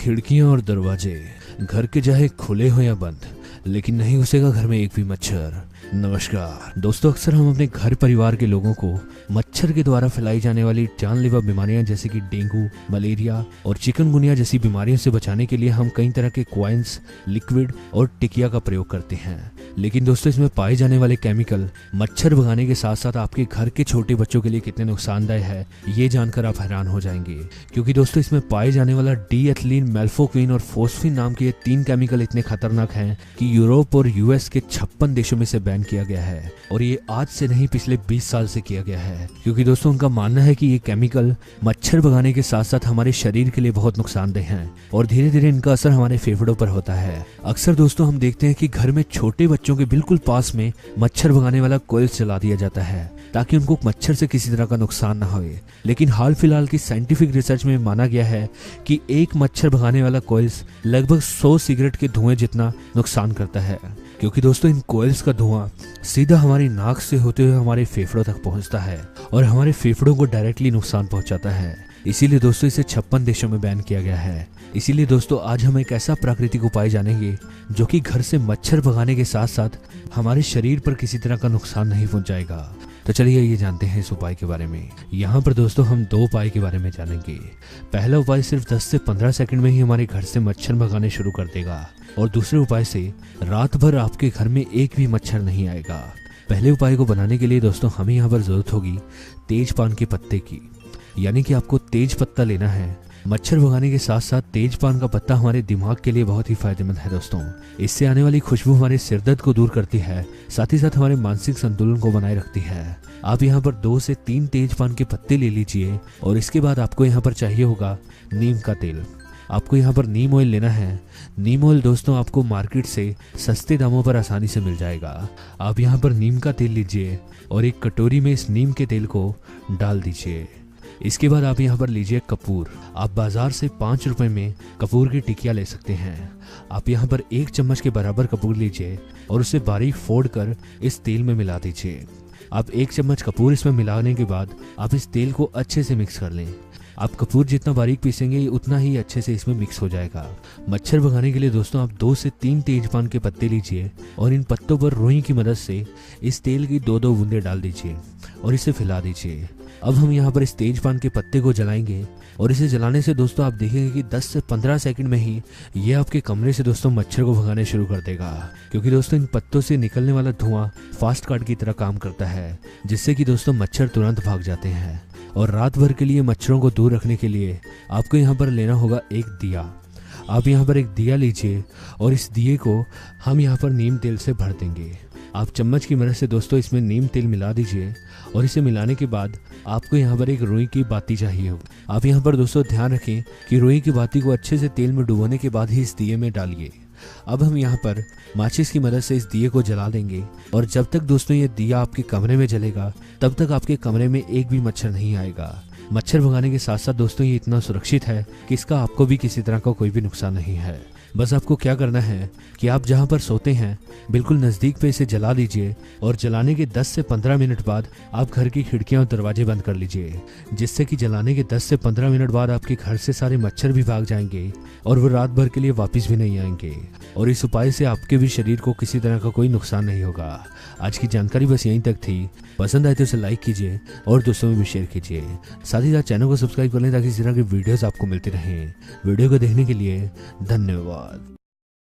खिड़कियां और दरवाजे घर के चाहे खुले हो या बंद, लेकिन नहीं घुसेगा घर में एक भी मच्छर। नमस्कार दोस्तों, अक्सर हम अपने घर परिवार के लोगों को मच्छर के द्वारा फैलाई जाने वाली जानलेवा बीमारियां जैसे कि डेंगू, मलेरिया और चिकनगुनिया जैसी बीमारियों से बचाने के लिए हम कई तरह के कॉइन्स, लिक्विड और टिकिया का प्रयोग करते हैं। लेकिन दोस्तों, इसमें पाए जाने वाले केमिकल मच्छर भगाने के साथ साथ आपके घर के छोटे बच्चों के लिए कितने नुकसानदायक है, ये जानकर आप हैरान हो जाएंगे। क्योंकि दोस्तों, इसमें पाए जाने वाला डी एथिलीन, मेल्फोक्विन और फोस्फिन नाम के ये 3 केमिकल इतने खतरनाक हैं कि यूरोप और यूएस के 56 देशों में से बैन किया गया है। और ये आज से नहीं, पिछले 20 साल से किया गया है। क्योंकि दोस्तों, उनका मानना है कि ये केमिकल मच्छर भगाने के साथ साथ हमारे शरीर के लिए बहुत नुकसानदेह हैं और धीरे धीरे इनका असर हमारे फेफड़ों पर होता है। अक्सर दोस्तों, हम देखते हैं कि घर में छोटे बच्चों के बिल्कुल पास में मच्छर भगाने वाला कॉइल्स जला दिया जाता है ताकि उनको मच्छर से किसी तरह का नुकसान ना होए। लेकिन हाल फिलहाल की साइंटिफिक रिसर्च में माना गया है कि एक मच्छर भगाने वाला कॉइल्स लगभग 100 सिगरेट के धुएं जितना नुकसान करता है। क्योंकि दोस्तों, इन कॉइल्स का धुआं सीधा हमारी नाक से होते हुए हमारे फेफड़ों तक पहुंचता है और हमारे फेफड़ों को डायरेक्टली नुकसान पहुंचाता है। इसीलिए दोस्तों, इसे 56 देशों में बैन किया गया है। इसीलिए दोस्तों, आज हम एक ऐसा प्राकृतिक उपाय जानेंगे जो कि घर से मच्छर भगाने के साथ साथ हमारे शरीर पर किसी तरह का नुकसान नहीं पहुंचाएगा। तो चलिए ये जानते हैं इस उपाय के बारे में। यहाँ पर दोस्तों, हम 2 उपाय के बारे में जानेंगे। पहला उपाय सिर्फ 10 से 15 सेकंड में ही हमारे घर से मच्छर भगाने शुरू कर देगा और दूसरे उपाय से रात भर आपके घर में एक भी मच्छर नहीं आएगा। पहले उपाय को बनाने के लिए दोस्तों, हमें यहाँ पर जरूरत होगी तेज पान के पत्ते की, यानी कि आपको तेज पत्ता लेना है। मच्छर भगाने के साथ साथ तेज पान का पत्ता हमारे दिमाग के लिए बहुत ही फायदेमंद है दोस्तों। इससे आने वाली खुशबू हमारे सिरदर्द को दूर करती है, साथ ही साथ हमारे मानसिक संतुलन को बनाए रखती है। आप यहाँ पर 2 से 3 तेज पान के पत्ते ले लीजिए और इसके बाद आपको यहाँ पर चाहिए होगा नीम का तेल। आपको यहाँ पर नीम ऑयल लेना है। नीम ऑयल दोस्तों आपको मार्केट से सस्ते दामों पर आसानी से मिल जाएगा। आप यहाँ पर नीम का तेल लीजिए और एक कटोरी में इस नीम के तेल को डाल दीजिए। इसके बाद आप यहाँ पर लीजिए कपूर। आप बाजार से 5 रुपए में कपूर की टिकिया ले सकते हैं। आप यहाँ पर 1 चम्मच के बराबर कपूर लीजिए और उसे बारीक फोड़ कर इस तेल में मिला दीजिए। आप 1 चम्मच कपूर इसमें मिलाने के बाद आप इस तेल को अच्छे से मिक्स कर लें। आप कपूर जितना बारीक पीसेंगे उतना ही अच्छे से इसमें मिक्स हो जाएगा। मच्छर भगाने के लिए दोस्तों, आप 2 से 3 तेजपान के पत्ते लीजिए और इन पत्तों पर रुई की मदद से इस तेल की 2-2 बूंदे डाल दीजिए और इसे फैला दीजिए। अब हम यहाँ पर इस तेजपान के पत्ते को जलाएंगे और इसे जलाने से दोस्तों आप देखेंगे कि 10 से 15 सेकंड में ही ये आपके कमरे से दोस्तों मच्छर को भगाने शुरू कर देगा। क्योंकि दोस्तों, इन पत्तों से निकलने वाला धुआं फास्ट कार्ड की तरह काम करता है, जिससे कि दोस्तों मच्छर तुरंत भाग जाते हैं। और रात भर के लिए मच्छरों को दूर रखने के लिए आपको यहाँ पर लेना होगा एक दिया। आप यहाँ पर एक दिया लीजिए और इस दिए को हम यहाँ पर नीम तेल से भर देंगे। आप चम्मच की मदद से दोस्तों इसमें नीम तेल मिला दीजिए और इसे मिलाने के बाद आपको यहाँ पर एक रुई की बाती चाहिए होगी। आप यहाँ पर दोस्तों ध्यान रखें कि रुई की बाती को अच्छे से तेल में डुबोने के बाद ही इस दिए में डालिए। अब हम यहाँ पर माचिस की मदद से इस दिए को जला देंगे और जब तक दोस्तों ये दिया आपके कमरे में जलेगा तब तक आपके कमरे में एक भी मच्छर नहीं आएगा। मच्छर भगाने के साथ साथ दोस्तों ये इतना सुरक्षित है कि इसका आपको भी किसी तरह का कोई भी नुकसान नहीं है। बस आपको क्या करना है कि आप जहाँ पर सोते हैं बिल्कुल नज़दीक पे इसे जला दीजिए और जलाने के 10 से 15 मिनट बाद आप घर की खिड़कियाँ और दरवाजे बंद कर लीजिए, जिससे कि जलाने के 10 से 15 मिनट बाद आपके घर से सारे मच्छर भी भाग जाएंगे और वो रात भर के लिए वापस भी नहीं आएंगे। और इस उपाय से आपके भी शरीर को किसी तरह का कोई नुकसान नहीं होगा। आज की जानकारी बस यहीं तक थी। पसंद आए तो इसे लाइक कीजिए और दोस्तों में भी शेयर कीजिए। साथ ही साथ चैनल को सब्सक्राइब कर लें ताकि इस तरह की वीडियोस आपको मिलती रहें। वीडियो को देखने के लिए धन्यवाद।